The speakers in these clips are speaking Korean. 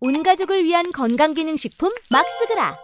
온 가족을 위한 건강기능식품 막스그라.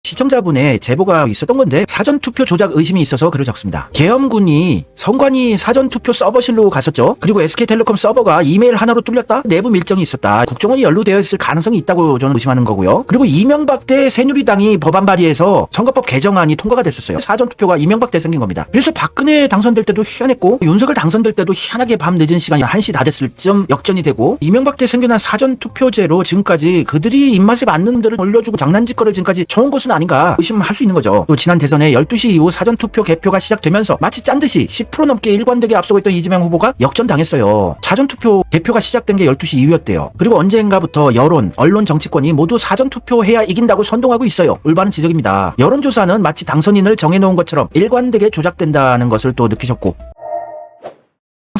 시청자분의 제보가 있었던 건데 사전투표 조작 의심이 있어서 글을 적습니다. 계엄군이 선관위 사전투표 서버실로 갔었죠. 그리고 SK텔레콤 서버가 이메일 하나로 뚫렸다? 내부 밀정이 있었다. 국정원이 연루되어 있을 가능성이 있다고 저는 의심하는 거고요. 그리고 이명박 때 새누리당이 법안 발의해서 선거법 개정안이 통과가 됐었어요. 사전투표가 이명박 때 생긴 겁니다. 그래서 박근혜 당선될 때도 희한했고 윤석열 당선될 때도 희한하게 밤 늦은 시간이 1시 다 됐을 쯤 역전이 되고 이명박 때 생겨난 사전투표제로 지금까지 그들이 입맛에 맞는 분들을 올려주고 장난짓거리를 지금까지 좋은 것은 아닌가 의심할 수 있는 거죠. 또 지난 대선에 12시 이후 사전투표 개표가 시작되면서 마치 짠듯이 10% 넘게 일관되게 앞서고 있던 이재명 후보가 역전당했어요. 사전투표 개표가 시작된 게 12시 이후였대요. 그리고 언젠가부터 여론, 언론, 정치권이 모두 사전투표해야 이긴다고 선동하고 있어요. 올바른 지적입니다. 여론조사는 마치 당선인을 정해놓은 것처럼 일관되게 조작된다는 것을 또 느끼셨고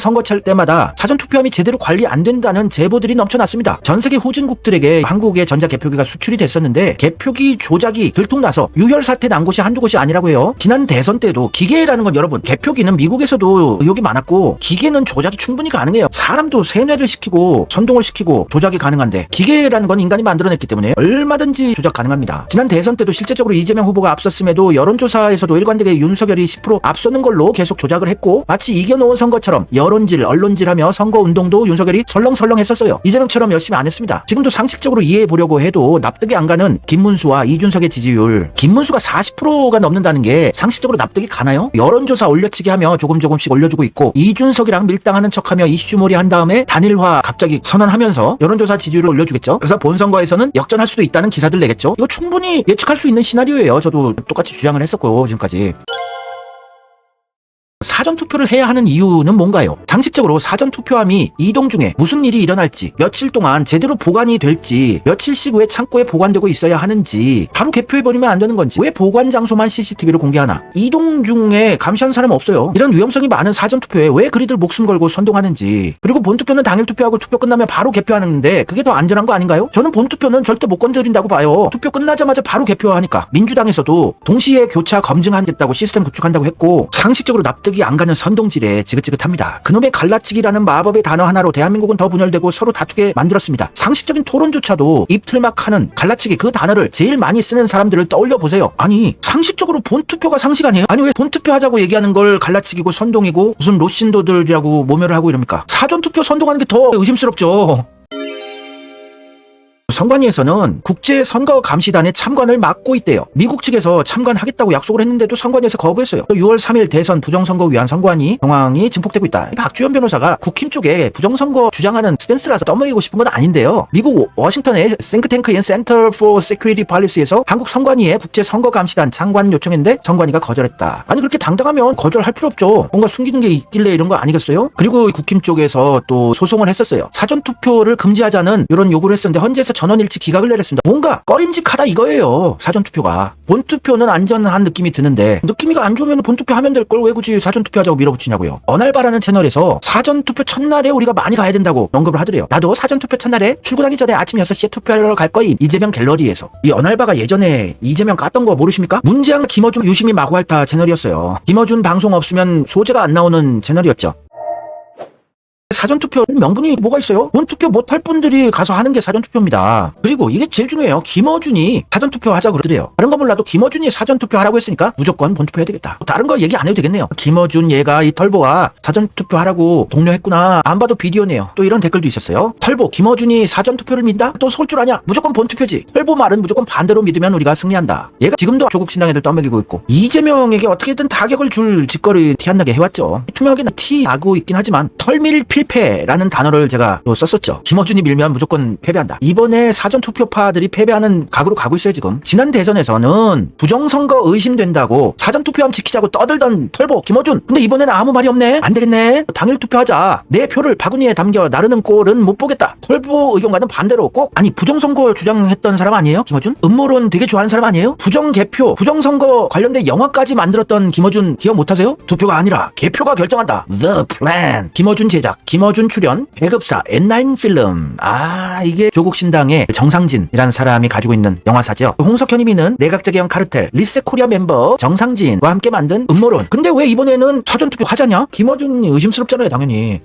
선거철 때마다 사전투표함이 제대로 관리 안 된다는 제보들이 넘쳐났습니다. 전세계 후진국들에게 한국의 전자개표기가 수출이 됐었는데 개표기 조작이 들통나서 유혈사태 난 곳이 한두 곳이 아니라고 해요. 지난 대선 때도 기계라는 건 여러분 개표기는 미국에서도 의혹이 많았고 기계는 조작이 충분히 가능해요. 사람도 세뇌를 시키고 선동을 시키고 조작이 가능한데 기계라는 건 인간이 만들어냈기 때문에 얼마든지 조작 가능합니다. 지난 대선 때도 실제적으로 이재명 후보가 앞섰음에도 여론조사에서도 일관되게 윤석열이 10% 앞서는 걸로 계속 조작을 했고 마치 이겨놓은 선거처럼 여론질, 언론질하며 선거운동도 윤석열이 설렁설렁 했었어요. 이재명처럼 열심히 안 했습니다. 지금도 상식적으로 이해해보려고 해도 납득이 안 가는 김문수와 이준석의 지지율. 김문수가 40%가 넘는다는 게 상식적으로 납득이 가나요? 여론조사 올려치기 하며 조금씩 올려주고 있고 이준석이랑 밀당하는 척하며 이슈몰이 한 다음에 단일화 갑자기 선언하면서 여론조사 지지율을 올려주겠죠. 그래서 본선거에서는 역전할 수도 있다는 기사들 내겠죠. 이거 충분히 예측할 수 있는 시나리오예요. 저도 똑같이 주장을 했었고 지금까지. 사전투표를 해야 하는 이유는 뭔가요? 상식적으로 사전투표함이 이동 중에 무슨 일이 일어날지, 며칠 동안 제대로 보관이 될지, 며칠씩 왜 창고에 보관되고 있어야 하는지 바로 개표해버리면 안 되는 건지 왜 보관 장소만 CCTV로 공개하나? 이동 중에 감시하는 사람 없어요. 이런 위험성이 많은 사전투표에 왜 그리들 목숨 걸고 선동하는지. 그리고 본투표는 당일 투표하고 투표 끝나면 바로 개표하는데 그게 더 안전한 거 아닌가요? 저는 본투표는 절대 못 건드린다고 봐요. 투표 끝나자마자 바로 개표하니까. 민주당에서도 동시에 교차 검증하겠다고 시스템 구축한다고 했고 상식적으로 납득이 안 가는 선동질에 지긋지긋합니다. 그놈의 갈라치기라는 마법의 단어 하나로 대한민국은 더 분열되고 서로 다투게 만들었습니다. 상식적인 토론조차도 입틀막 하는 갈라치기 그 단어를 제일 많이 쓰는 사람들을 떠올려 보세요. 아니 상식적으로 본투표가 상식 아니에요? 아니 왜 본투표 하자고 얘기하는 걸 갈라치기고 선동이고 무슨 로신도들이라고 모멸을 하고 이럽니까? 사전투표 선동하는 게 더 의심스럽죠. 선관위에서는 국제선거감시단의 참관을 막고 있대요. 미국 측에서 참관하겠다고 약속을 했는데도 선관위에서 거부했어요. 6월 3일 대선 부정선거 위한 선관위 정황이 증폭되고 있다. 박주현 변호사가 국힘 쪽에 부정선거 주장하는 스탠스라서 떠먹이고 싶은 건 아닌데요. 미국 워싱턴의 싱크탱크인 Center for Security Policy에서 한국 선관위에 국제선거감시단 참관 요청했는데 선관위가 거절했다. 아니 그렇게 당당하면 거절할 필요 없죠. 뭔가 숨기는 게 있길래 이런 거 아니겠어요? 그리고 국힘 쪽에서 또 소송을 했었어요. 사전투표를 금지하자는 이런 요구를 했었는데 헌재에서 전원일치 기각을 내렸습니다. 뭔가 꺼림직하다 이거예요. 사전투표가. 본투표는 안전한 느낌이 드는데 느낌이가 안 좋으면 본투표 하면 될 걸 왜 굳이 사전투표하자고 밀어붙이냐고요. 어날바라는 채널에서 사전투표 첫날에 우리가 많이 가야 된다고 언급을 하더래요. 나도 사전투표 첫날에 출근하기 전에 아침 6시에 투표하러 갈 거임. 이재명 갤러리에서. 이 어날바가 예전에 이재명 깠던 거 모르십니까? 문재양, 김어준, 유시민 마구할타 채널이었어요. 김어준 방송 없으면 소재가 안 나오는 채널이었죠. 사전투표 명분이 뭐가 있어요? 본투표 못할 분들이 가서 하는 게 사전투표입니다. 그리고 이게 제일 중요해요. 김어준이 사전투표 하자고 그러더래요. 다른 거 몰라도 김어준이 사전투표 하라고 했으니까 무조건 본투표 해야 되겠다. 다른 거 얘기 안 해도 되겠네요. 김어준 얘가 이 털보와 사전투표 하라고 독려했구나. 안 봐도 비디오네요. 또 이런 댓글도 있었어요. 털보, 김어준이 사전투표를 믿다? 또 설 줄 아냐? 무조건 본투표지. 털보 말은 무조건 반대로 믿으면 우리가 승리한다. 얘가 지금도 조국 신당 애들 떠먹이고 있고 이재명에게 어떻게든 타격을 줄 짓거리 티 안 나게 해왔죠. 투명하게 티 나고 있긴 하지만 털밀 필패라는 단어를 제가 또 썼었죠. 김어준이 밀면 무조건 패배한다. 이번에 사전투표파들이 패배하는 각으로 가고 있어요 지금. 지난 대선에서는 부정선거 의심된다고 사전투표함 지키자고 떠들던 털보 김어준. 근데 이번에는 아무 말이 없네. 안 되겠네. 당일 투표하자. 내 표를 바구니에 담겨 나르는 꼴은 못 보겠다. 털보 의견과는 반대로 꼭 아니 부정선거 주장했던 사람 아니에요? 김어준? 음모론 되게 좋아하는 사람 아니에요? 부정개표, 부정선거 관련된 영화까지 만들었던 김어준 기억 못하세요? 투표가 아니라 개표가 결정한다. The Plan. 김어준 제작, 김어준 출연, 배급사, N9 필름. 아 이게 조국 신당의 정상진이라는 사람이 가지고 있는 영화사죠. 홍석현이 미는 내각제개혁 카르텔, 리셋 코리아 멤버 정상진과 함께 만든 음모론. 근데 왜 이번에는 사전투표 하자냐? 김어준이 의심스럽잖아요 당연히.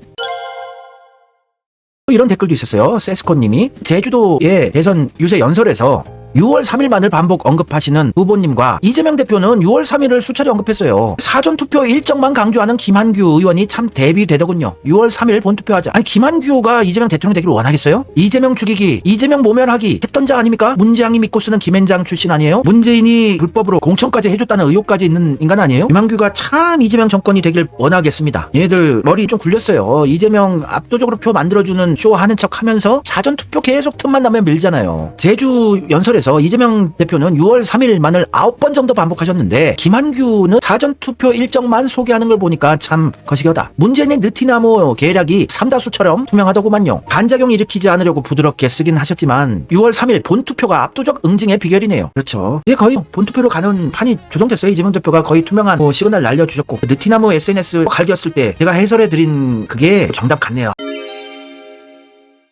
이런 댓글도 있었어요. 세스코님이 제주도의 대선 유세 연설에서 6월 3일만을 반복 언급하시는 후보님과 이재명 대표는 6월 3일을 수차례 언급했어요. 사전투표 일정만 강조하는 김한규 의원이 참 대비되더군요. 6월 3일 본투표하자. 아니 김한규가 이재명 대통령 되기를 원하겠어요? 이재명 죽이기, 이재명 모멸하기 했던 자 아닙니까? 문재양이 믿고 쓰는 김앤장 출신 아니에요? 문재인이 불법으로 공천까지 해줬다는 의혹까지 있는 인간 아니에요? 김한규가 참 이재명 정권이 되길 원하겠습니다. 얘들 머리 좀 굴렸어요. 이재명 압도적으로 표 만들어주는 쇼 하는 척 하면서 사전투표 계속 틈만 나면 밀잖아요. 제주 연설에서 이재명 대표는 6월 3일만을 9번 정도 반복하셨는데 김한규는 사전투표 일정만 소개하는 걸 보니까 참 거시기하다. 문재인의 느티나무 계략이 삼다수처럼 투명하더구만요. 반작용 일으키지 않으려고 부드럽게 쓰긴 하셨지만 6월 3일 본투표가 압도적 응징의 비결이네요. 그렇죠. 이게 거의 본투표로 가는 판이 조정됐어요. 이재명 대표가 거의 투명한 시그널 날려주셨고 느티나무 SNS 갈겼을 때 제가 해설해드린 그게 정답 같네요.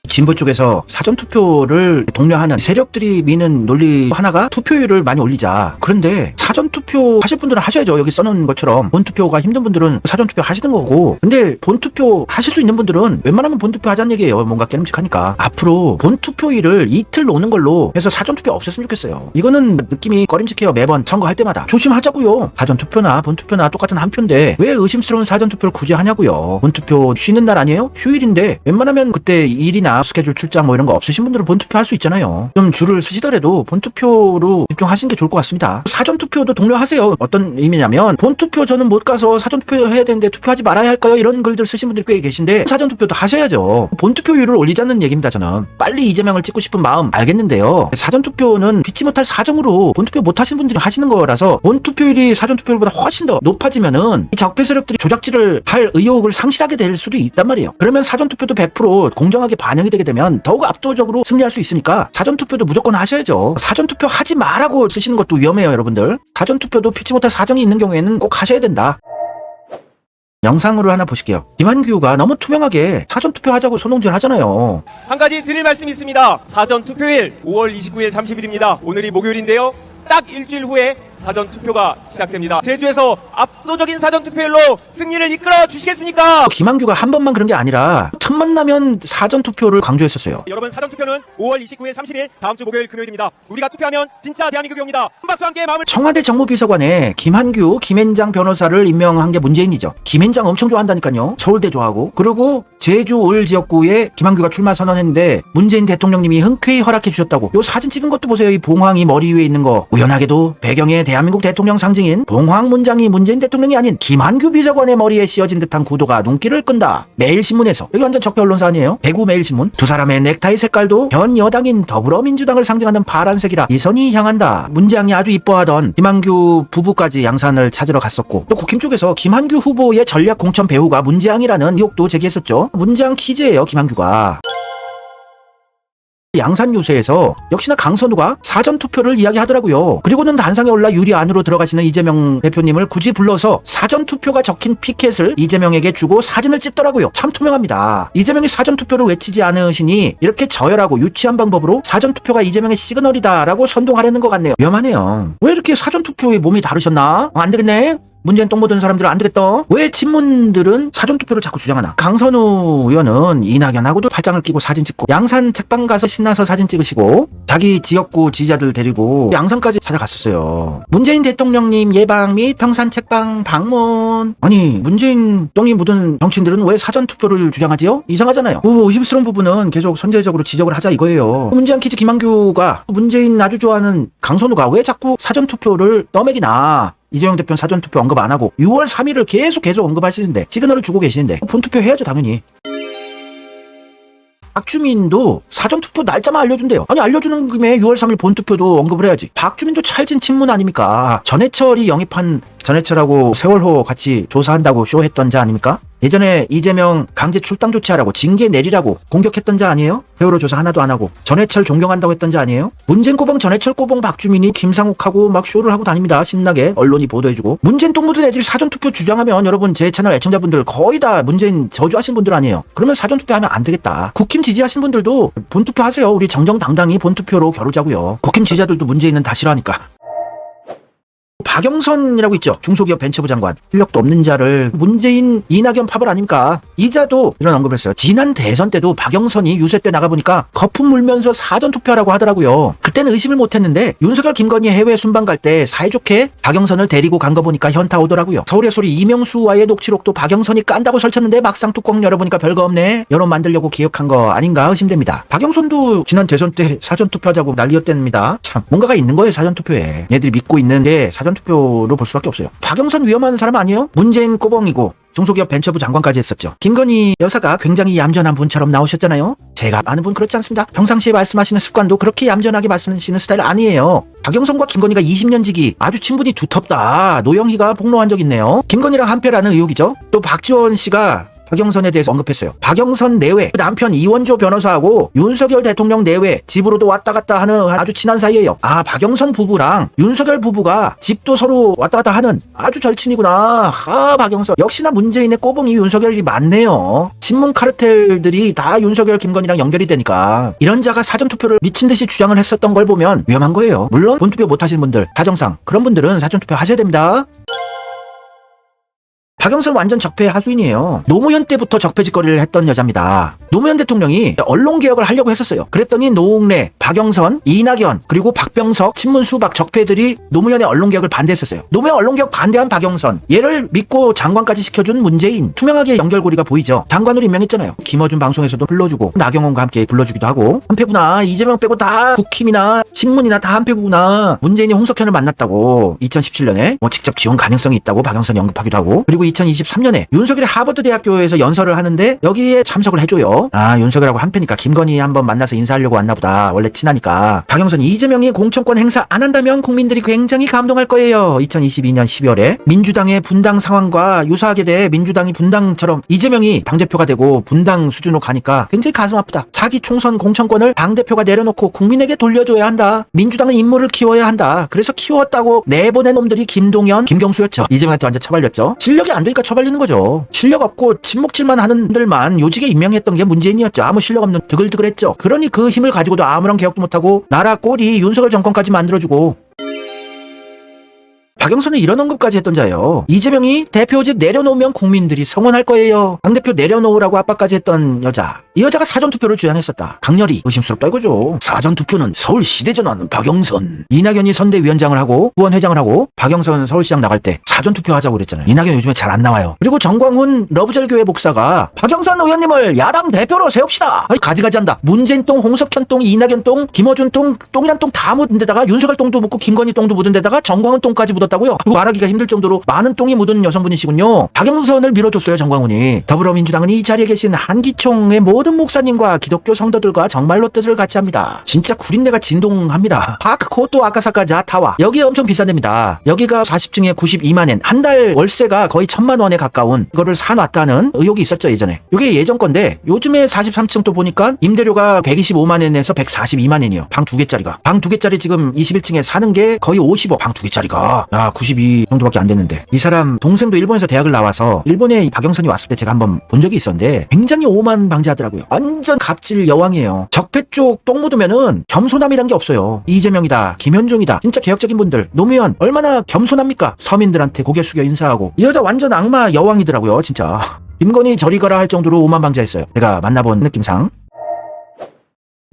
진보 쪽에서 사전투표를 독려하는 세력들이 미는 논리 하나가 투표율을 많이 올리자. 그런데 사전투표 하실 분들은 하셔야죠. 여기 써놓은 것처럼 본투표가 힘든 분들은 사전투표 하시는 거고, 근데 본투표 하실 수 있는 분들은 웬만하면 본투표 하자는 얘기예요. 뭔가 깨름직하니까. 앞으로 본투표일을 이틀 노는 걸로 해서 사전투표 없앴으면 좋겠어요. 이거는 느낌이 꺼림직해요. 매번 선거할 때마다. 조심하자고요. 사전투표나 본투표나 똑같은 한 표인데 왜 의심스러운 사전투표를 굳이 하냐고요. 본투표 쉬는 날 아니에요? 휴일인데 웬만하면 그때 일이나 스케줄 출장 뭐 이런 거 없으신 분들은 본투표 할 수 있잖아요. 좀 줄을 쓰시더라도 본투표로 집중하시는 게 좋을 것 같습니다. 사전투표도 독려하세요. 어떤 의미냐면 본투표 저는 못 가서 사전투표 해야 되는데 투표하지 말아야 할까요? 이런 글들 쓰신 분들이 꽤 계신데 사전투표도 하셔야죠. 본투표율을 올리자는 얘기입니다. 저는 빨리 이재명을 찍고 싶은 마음 알겠는데요. 사전투표는 피치 못할 사정으로 본투표 못 하신 분들이 하시는 거라서 본투표율이 사전투표율보다 훨씬 더 높아지면은 이 적폐 세력들이 조작질을 할 의욕을 상실하게 될 수도 있단 말이에요. 그러면 사전투표도 100% 공정하게 반영이 되게 되면 더욱 압도적으로 승리할 수 있으니까 사전투표도 무조건 하셔야죠. 사전투표 하지 마라고 쓰시는 것도 위험해요, 여러분들. 사전투표도 피치 못할 사정이 있는 경우에는 꼭 하셔야 된다. 영상으로 하나 보실게요. 김한규가 너무 투명하게 사전투표 하자고 선동질 하잖아요. 한 가지 드릴 말씀이 있습니다. 사전투표일 5월 29일 30일입니다. 오늘이 목요일인데요. 딱 일주일 후에 사전투표가 시작됩니다. 제주에서 압도적인 사전투표율로 승리를 이끌어 주시겠습니까? 김한규가 한 번만 그런 게 아니라 틈만 나면 사전투표를 강조했었어요. 여러분, 사전투표는 5월 29일 30일 다음 주 목요일 금요일입니다. 우리가 투표하면 진짜 대한민국이 옵니다. 한 박수와 함께 마음을. 청와대 정무비서관에 김한규, 김앤장 변호사를 임명한 게 문재인이죠. 김앤장 엄청 좋아한다니까요. 서울대 좋아하고. 그리고 제주 을 지역구에 김한규가 출마 선언했는데 문재인 대통령님이 흔쾌히 허락해 주셨다고. 요 사진 찍은 것도 보세요. 이 봉황이 머리 위에 있는 거. 우연하게도 배경에 대한민국 대통령 상징인 봉황 문장이 문재인 대통령이 아닌 김한규 비서관의 머리에 씌어진 듯한 구도가 눈길을 끈다. 매일신문에서. 여기 완전 적폐 언론사 아니에요? 대구 매일신문. 두 사람의 넥타이 색깔도 현 여당인 더불어민주당을 상징하는 파란색이라 이선이 향한다. 문재양이 아주 이뻐하던 김한규 부부까지 양산을 찾으러 갔었고, 또 국힘 쪽에서 김한규 후보의 전략 공천 배우가 문재양이라는 의혹도 제기했었죠. 문재양 키즈예요, 김한규가. 양산 유세에서 역시나 강선우가 사전투표를 이야기하더라고요. 그리고는 단상에 올라 유리 안으로 들어가시는 이재명 대표님을 굳이 불러서 사전투표가 적힌 피켓을 이재명에게 주고 사진을 찍더라고요. 참 투명합니다. 이재명이 사전투표를 외치지 않으시니 이렇게 저열하고 유치한 방법으로 사전투표가 이재명의 시그널이다라고 선동하려는 것 같네요. 위험하네요. 왜 이렇게 사전투표에 몸이 다르셨나? 안 되겠네. 문재인 똥 묻은 사람들은 안 되겠다. 왜 친문들은 사전투표를 자꾸 주장하나? 강선우 의원은 이낙연하고도 팔짱을 끼고 사진 찍고, 양산 책방 가서 신나서 사진 찍으시고, 자기 지역구 지지자들 데리고 양산까지 찾아갔었어요. 문재인 대통령님 예방 및 평산 책방 방문. 아니, 문재인 똥이 묻은 정치인들은 왜 사전투표를 주장하지요? 이상하잖아요. 의심스러운 부분은 계속 선제적으로 지적을 하자 이거예요. 문재인 키즈 김한규가 문재인 아주 좋아하는 강선우가 왜 자꾸 사전투표를 떠먹이나? 이재명 대표는 사전투표 언급 안 하고 6월 3일을 계속 언급하시는데, 시그널을 주고 계시는데 본투표 해야죠, 당연히. 박주민도 사전투표 날짜만 알려준대요. 아니, 알려주는 김에 6월 3일 본투표도 언급을 해야지. 박주민도 찰진 친문 아닙니까? 전해철이 영입한, 전해철하고 세월호 같이 조사한다고 쇼했던 자 아닙니까? 예전에 이재명 강제 출당 조치하라고 징계 내리라고 공격했던 자 아니에요? 세월호 조사 하나도 안 하고 전해철 존경한다고 했던 자 아니에요? 문재인 꼬봉 전해철 꼬봉 박주민이 김상욱하고 막 쇼를 하고 다닙니다. 신나게 언론이 보도해주고. 문재인 똥 묻은 애들이 사전투표 주장하면 여러분, 제 채널 애청자분들 거의 다 문재인 저주하신 분들 아니에요? 그러면 사전투표 하면 안 되겠다. 국힘 지지하신 분들도 본투표 하세요. 우리 정정당당히 본투표로 겨루자고요. 국힘 지지자들도 문재인은 다 싫어하니까. 박영선이라고 있죠. 중소기업 벤처부 장관. 실력도 없는 자를 문재인 이낙연 파벌 아닙니까? 이자도 이런 언급을 했어요. 지난 대선 때도 박영선이 유세 때 나가보니까 거품 물면서 사전투표하라고 하더라고요. 그때는 의심을 못했는데 윤석열 김건희 해외 순방 갈 때 사이좋게 박영선을 데리고 간 거 보니까 현타 오더라고요. 서울의 소리 이명수와의 녹취록도 박영선이 깐다고 설쳤는데 막상 뚜껑 열어보니까 별거 없네. 여론 만들려고 기획한 거 아닌가 의심됩니다. 박영선도 지난 대선 때 사전투표하자고 난리였답니다. 참 뭔가가 있는 거예요. 사전투표에. 얘들이 믿고 있는 게 사전투표로 볼 수밖에 없어요. 박영선 위험한 사람 아니에요? 문재인 꼬봉이고 중소기업 벤처부 장관까지 했었죠. 김건희 여사가 굉장히 얌전한 분처럼 나오셨잖아요. 제가 아는 분 그렇지 않습니다. 평상시에 말씀하시는 습관도 그렇게 얌전하게 말씀하시는 스타일 아니에요. 박영선과 김건희가 20년 지기 아주 친분이 두텁다. 노영희가 폭로한 적 있네요. 김건희랑 한패라는 의혹이죠. 또 박지원 씨가 박영선에 대해서 언급했어요. 박영선 내외 남편 이원조 변호사하고 윤석열 대통령 내외 집으로도 왔다 갔다 하는 아주 친한 사이예요. 아, 박영선 부부랑 윤석열 부부가 집도 서로 왔다 갔다 하는 아주 절친이구나. 아, 박영선 역시나 문재인의 꼬봉이 윤석열이 많네요. 친문 카르텔들이 다 윤석열 김건희랑 연결이 되니까 이런 자가 사전투표를 미친듯이 주장을 했었던 걸 보면 위험한 거예요. 물론 본투표 못하시는 분들 사정상 그런 분들은 사전투표 하셔야 됩니다. 박영선 완전 적폐 하수인이에요. 노무현 때부터 적폐 짓거리를 했던 여자입니다. 노무현 대통령이 언론개혁을 하려고 했었어요. 그랬더니 노웅래, 박영선, 이낙연, 그리고 박병석, 친문 수박 적폐들이 노무현의 언론개혁을 반대했었어요. 노무현 언론개혁 반대한 박영선, 얘를 믿고 장관까지 시켜준 문재인, 투명하게 연결고리가 보이죠. 장관으로 임명했잖아요. 김어준 방송에서도 불러주고 나경원과 함께 불러주기도 하고 한패구나. 이재명 빼고 다 국힘이나 친문이나 다 한패구나. 문재인이 홍석현을 만났다고 2017년에 직접 지원 가능성이 있다고 박영선이 언급하기도 하고, 그리고 2023년에 윤석열이 하버드 대학교에서 연설을 하는데 여기에 참석을 해줘요. 아, 윤석열하고 한패니까 김건희 한번 만나서 인사하려고 왔나 보다. 원래 친하니까. 박영선이 이재명이 공천권 행사 안 한다면 국민들이 굉장히 감동할 거예요. 2022년 12월에 민주당의 분당 상황과 유사하게 돼 민주당이 분당처럼 이재명이 당대표가 되고 분당 수준으로 가니까 굉장히 가슴 아프다. 자기 총선 공천권을 당대표가 내려놓고 국민에게 돌려줘야 한다. 민주당은 인물을 키워야 한다. 그래서 키웠다고 내보낸 놈들이 김동연, 김경수였죠. 이재명한테 완전 처발렸죠. 실력이 안 되니까 처발리는 거죠. 실력 없고 침묵질만 하는 분들만 요직에 임명했던 게 문재인이었죠. 아무 실력 없는 드글드글했죠. 그러니 그 힘을 가지고도 아무런 개혁도 못하고 나라 꼴이 윤석열 정권까지 만들어주고. 박영선은 이런 언급까지 했던 자예요. 이재명이 대표직 내려놓으면 국민들이 성원할 거예요. 당대표 내려놓으라고 압박까지 했던 여자. 이 여자가 사전투표를 주장했었다. 강렬히 의심스럽다 이거죠. 사전투표는 서울시대전환 박영선. 이낙연이 선대위원장을 하고 후원회장을 하고 박영선 서울시장 나갈 때 사전투표 하자고 그랬잖아요. 이낙연 요즘에 잘 안 나와요. 그리고 정광훈 러브젤교회 목사가 박영선 의원님을 야당 대표로 세웁시다. 아니, 가지가지 한다. 문재인 똥, 홍석현 똥, 이낙연 똥, 김어준 똥, 똥이란 똥 다 묻은 데다가 윤석열 똥도 묻고 김건희 똥도 묻은 데다가 정광훈 똥까지 묻었다고요. 말하기가 힘들 정도로 많은 똥이 묻은 여성분이시군요. 박영선을 밀어줬어요, 정광훈이. 더불어민주당은 이 자리에 계신 한기총의 모든 목사님과 기독교 성도들과 정말로 뜻을 같이 합니다. 진짜 구린내가 진동합니다. 그것도 아카사카 자타와 여기 엄청 비싼 데입니다. 여기가 40층에 92만엔, 한 달 월세가 거의 1000만 원에 가까운 이거를 사놨다는 의혹이 있었죠, 예전에. 이게 예전 건데 요즘에 43층 또 보니까 임대료가 125만엔에서 142만엔이에요. 방 2개짜리가. 방 2개짜리 지금 21층에 사는 게 거의 50억. 방 2개짜리가. 야, 92 정도밖에 안 됐는데. 이 사람 동생도 일본에서 대학을 나와서 일본에 박영선이 왔을 때 제가 한번 본 적이 있었는데 굉장히 오만 방지하더라고요. 완전 갑질 여왕이에요. 적폐 쪽 똥 묻으면은 겸손함이란 게 없어요. 이재명이다, 김현종이다, 진짜 개혁적인 분들, 노무현 얼마나 겸손합니까? 서민들한테 고개 숙여 인사하고. 이 여자 완전 악마 여왕이더라고요, 진짜. 김건희 저리 가라 할 정도로 오만 방지했어요. 제가 만나본 느낌상.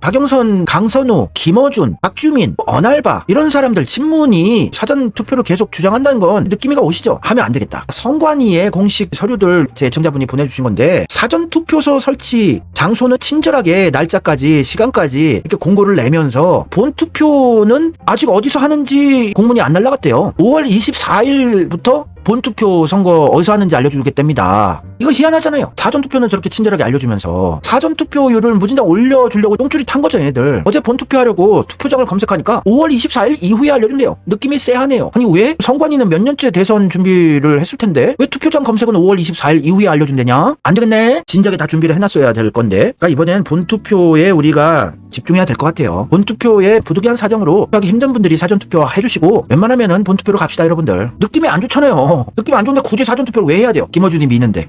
박영선, 강선우, 김어준, 박주민, 언알바 이런 사람들 친문이 사전투표를 계속 주장한다는 건 느낌이가 오시죠? 하면 안 되겠다. 선관위의 공식 서류들 제 애청자분이 보내주신 건데 사전투표소 설치 장소는 친절하게 날짜까지 시간까지 이렇게 공고를 내면서 본투표는 아직 어디서 하는지 공문이 안 날라갔대요. 5월 24일부터 본투표 선거 어디서 하는지 알려주겠답니다. 이거 희한하잖아요. 사전투표는 저렇게 친절하게 알려주면서 사전투표율을 무진장 올려주려고 똥줄이 탄 거죠, 얘네들. 어제 본투표하려고 투표장을 검색하니까 5월 24일 이후에 알려준대요. 느낌이 쎄하네요. 아니, 왜? 선관위는 몇 년째 대선 준비를 했을 텐데 왜 투표장 검색은 5월 24일 이후에 알려준대냐? 안 되겠네. 진작에 다 준비를 해놨어야 될 건데. 그러니까 이번엔 본투표에 우리가 집중해야 될 것 같아요. 본투표에 부득이한 사정으로 하기 힘든 분들이 사전투표 해주시고 웬만하면은 본투표로 갑시다, 여러분들. 느낌이 안 좋잖아요. 느낌 안 좋은데 굳이 사전투표를 왜 해야 돼요? 김어준이 미는데.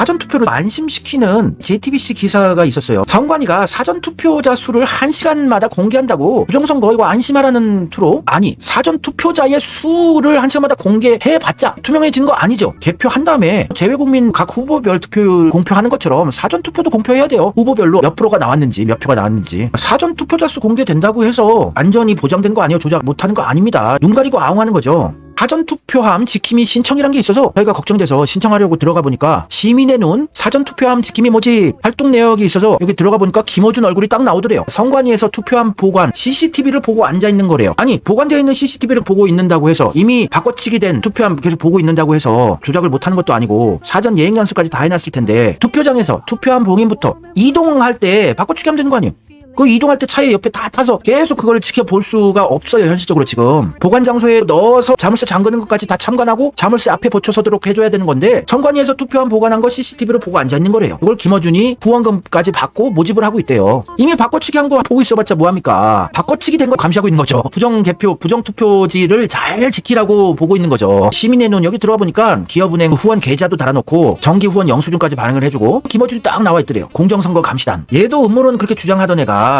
사전투표를 안심시키는 JTBC 기사가 있었어요. 선관위가 사전투표자 수를 1시간마다 공개한다고 부정선거 이거 안심하라는 투로, 아니 사전투표자의 수를 1시간마다 공개해봤자 투명해지는 거 아니죠. 개표한 다음에 재외국민 각 후보별 투표율 공표하는 것처럼 사전투표도 공표해야 돼요. 후보별로 몇 프로가 나왔는지 몇 표가 나왔는지. 사전투표자 수 공개된다고 해서 안전이 보장된 거 아니에요. 조작 못하는 거 아닙니다. 눈 가리고 아웅하는 거죠. 사전투표함 지킴이 신청이란 게 있어서 저희가 걱정돼서 신청하려고 들어가 보니까 시민의 눈 사전투표함 지킴이 모집 활동 내역이 있어서 여기 들어가 보니까 김어준 얼굴이 딱 나오더래요. 선관위에서 투표함 보관 CCTV를 보고 앉아있는 거래요. 아니 보관되어 있는 CCTV를 보고 있는다고 해서 이미 바꿔치기 된 투표함 계속 보고 있는다고 해서 조작을 못하는 것도 아니고 사전 예행 연습까지 다 해놨을 텐데 투표장에서 투표함 봉인부터 이동할 때 바꿔치기 하면 되는 거 아니에요? 그 이동할 때 차에 옆에 다 타서 계속 그걸 지켜볼 수가 없어요. 현실적으로 지금 보관 장소에 넣어서 자물쇠 잠그는 것까지 다 참관하고 자물쇠 앞에 붙여서도록 해줘야 되는 건데 선관위에서 투표함 보관한 거 CCTV로 보고 앉아있는 거래요. 이걸 김어준이 후원금까지 받고 모집을 하고 있대요. 이미 바꿔치기 한 거 보고 있어봤자 뭐합니까? 바꿔치기 된 걸 감시하고 있는 거죠. 부정개표 부정투표지를 잘 지키라고 보고 있는 거죠. 시민의 눈 여기 들어가 보니까 기업은행 후원 계좌도 달아놓고 정기 후원 영수증까지 반영을 해주고 김어준이 딱 나와 있더래요. 공정선거 감시단. 얘도 음모론 그렇게 주장하던 애가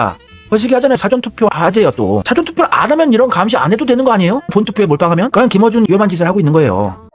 거시기 하잖아요. 사전투표 하재요. 또 사전투표를 안 하면 이런 감시 안 해도 되는 거 아니에요? 본투표에 몰빵하면? 그냥 김어준 위험한 짓을 하고 있는 거예요.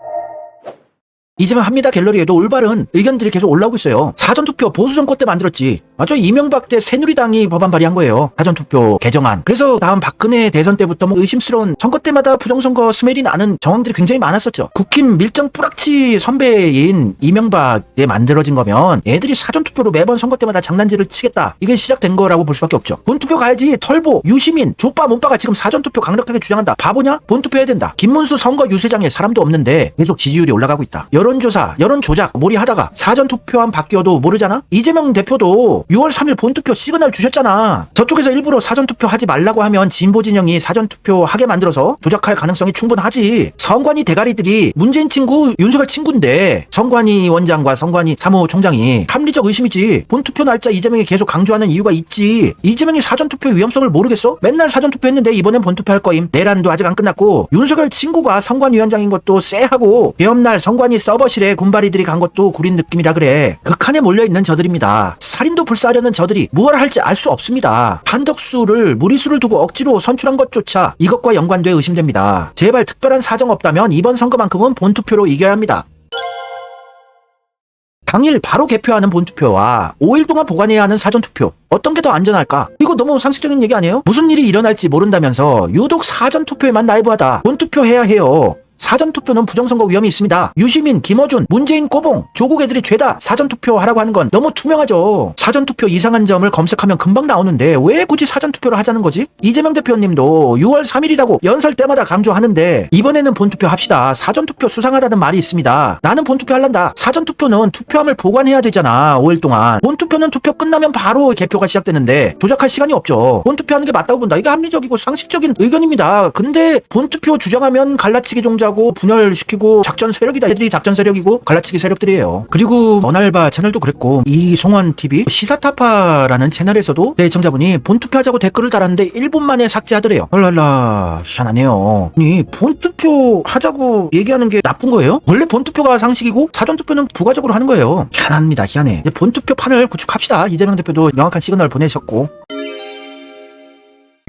이재명 합니다 갤러리에도 올바른 의견들이 계속 올라오고 있어요. 사전투표 보수정권 때 만들었지. 맞죠? 이명박 때 새누리당이 법안 발의한 거예요. 사전투표 개정안. 그래서 다음 박근혜 대선 때부터 뭐 의심스러운 선거 때마다 부정선거 스멜이 나는 정황들이 굉장히 많았었죠. 국힘 밀정 뿌락치 선배인 이명박에 만들어진 거면 애들이 사전투표로 매번 선거 때마다 장난질을 치겠다. 이게 시작된 거라고 볼 수밖에 없죠. 본투표 가야지. 털보, 유시민, 조빠, 몸빠가 지금 사전투표 강력하게 주장한다. 바보냐? 본투표 해야 된다. 김문수 선거 유세장에 사람도 없는데 계속 지지율이 올라가고 있다. 여론조사, 여론조작 몰이하다가 사전투표안 바뀌어도 모르잖아? 이재명 대표도 6월 3일 본투표 시그널 주셨잖아. 저쪽에서 일부러 사전투표 하지 말라고 하면 진보 진영이 사전투표 하게 만들어서 조작할 가능성이 충분하지. 선관위 대가리들이 문재인 친구, 윤석열 친구인데 선관위 원장과 선관위 사무총장이 합리적 의심이지. 본투표 날짜 이재명이 계속 강조하는 이유가 있지. 이재명이 사전투표 위험성을 모르겠어? 맨날 사전투표 했는데 이번엔 본투표 할 거임. 내란도 아직 안 끝났고 윤석열 친구가 선관위원장인 것도 쎄하고 계엄날 선관위 서버실에 군바리들이 간 것도 구린 느낌이라 그래. 극한에 몰려있는 저들입니다. 살인도 불사하려는 저들이 무엇을 할지 알 수 없습니다. 한덕수를 무리수를 두고 억지로 선출한 것조차 이것과 연관돼 의심됩니다. 제발 특별한 사정 없다면 이번 선거만큼은 본투표로 이겨야 합니다. 당일 바로 개표하는 본투표와 5일 동안 보관해야 하는 사전투표 어떤 게 더 안전할까? 이거 너무 상식적인 얘기 아니에요? 무슨 일이 일어날지 모른다면서 유독 사전투표에만 나이브하다. 본투표 해야 해요. 사전투표는 부정선거 위험이 있습니다. 유시민, 김어준, 문재인 꼬봉, 조국 애들이 죄다 사전투표 하라고 하는 건 너무 투명하죠. 사전투표 이상한 점을 검색하면 금방 나오는데 왜 굳이 사전투표를 하자는 거지? 이재명 대표님도 6월 3일이라고 연설 때마다 강조하는데 이번에는 본투표 합시다. 사전투표 수상하다는 말이 있습니다. 나는 본투표 할란다. 사전투표는 투표함을 보관해야 되잖아. 5일 동안. 본투표는 투표 끝나면 바로 개표가 시작되는데 조작할 시간이 없죠. 본투표하는 게 맞다고 본다. 이게 합리적이고 상식적인 의견입니다. 근데 본투표 주장하면 갈라치기 종자 하고 분열시키고 작전 세력이다. 애들이 작전 세력이고 갈라치기 세력들이에요. 그리고 어날바 채널도 그랬고 이송원TV 시사타파라는 채널에서도 대청자분이 본투표하자고 댓글을 달았는데 1분 만에 삭제하더래요. 헐랄라 희한하네요. 아니 본투표 하자고 얘기하는 게 나쁜 거예요? 원래 본투표가 상식이고 사전투표는 부가적으로 하는 거예요. 희한합니다. 희한해. 이제 본투표 판을 구축합시다. 이재명 대표도 명확한 시그널 보내셨고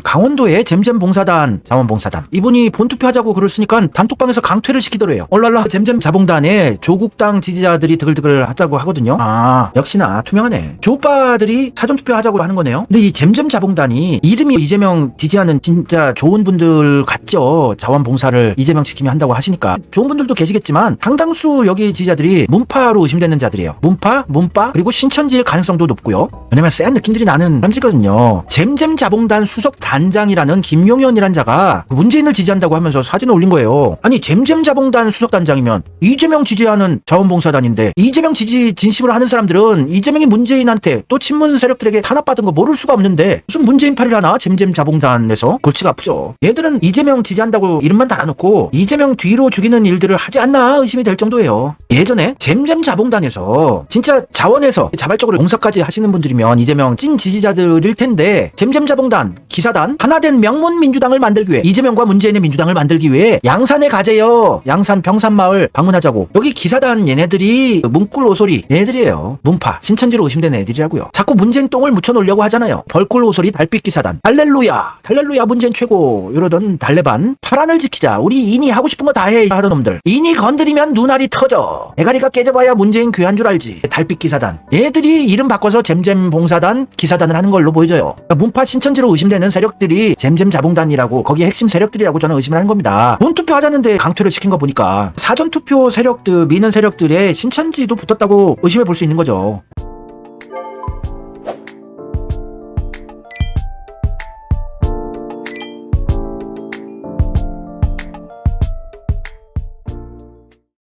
강원도의 잼잼봉사단, 자원봉사단. 이분이 본투표하자고 글을 쓰니까 단톡방에서 강퇴를 시키더래요. 얼랄라 잼잼 자봉단에 조국당 지지자들이 드글드글 하자고 하거든요. 아, 역시나 투명하네. 조오빠들이 사전투표 하자고 하는 거네요. 근데 이 잼잼 자봉단이 이름이 이재명 지지하는 진짜 좋은 분들 같죠. 자원봉사를 이재명 지킴이 한다고 하시니까. 좋은 분들도 계시겠지만 상당수 여기 지지자들이 문파로 의심되는 자들이에요. 문파, 그리고 신천지일 가능성도 높고요. 왜냐면 쎄한 느낌들이 나는 사람들이거든요. 잼잼 자봉단 수석 단장이라는 김용현이란 자가 문재인을 지지한다고 하면서 사진을 올린 거예요. 아니 잼잼 자봉단 수석단장이면 이재명 지지하는 자원봉사단인데 이재명 지지 진심으로 하는 사람들은 이재명이 문재인한테 또 친문 세력들에게 탄압받은 거 모를 수가 없는데 무슨 문재인팔이를 하나 잼잼 자봉단에서 골치가 아프죠. 얘들은 이재명 지지한다고 이름만 달아놓고 이재명 뒤로 죽이는 일들을 하지 않나 의심이 될 정도예요. 예전에 잼잼 자봉단에서 진짜 자원에서 자발적으로 봉사까지 하시는 분들이면 이재명 찐 지지자들일 텐데 잼잼 자봉단 기사단 기사단 하나된 명문 민주당을 만들기 위해 이재명과 문재인의 민주당을 만들기 위해 양산에 가재요. 양산 병산마을 방문하자고. 여기 기사단 얘네들이 문꿀 오소리 얘네들이에요. 문파 신천지로 의심된 애들이라고요. 자꾸 문재인 똥을 묻혀놓으려고 하잖아요. 벌꿀 오소리 달빛 기사단 할렐루야 할렐루야 문재인 최고 이러던 달래반 파란을 지키자 우리 인이 하고 싶은 거 다 해 하던 놈들. 인이 건드리면 눈알이 터져. 대가리가 깨져봐야 문재인 귀한 줄 알지. 달빛 기사단 얘들이 이름 바꿔서 잼잼 봉사단 기사단을 하는 걸로 보여져요. 그러니까 문파 신천지로 의심되는 세력들이 잼잼 자봉단이라고 거기에 핵심 세력들이라고 저는 의심을 하는 겁니다. 본투표 하자는데 강퇴를 시킨 거 보니까 사전투표 세력들 미는 세력들의 신천지도 붙었다고 의심해 볼 수 있는 거죠.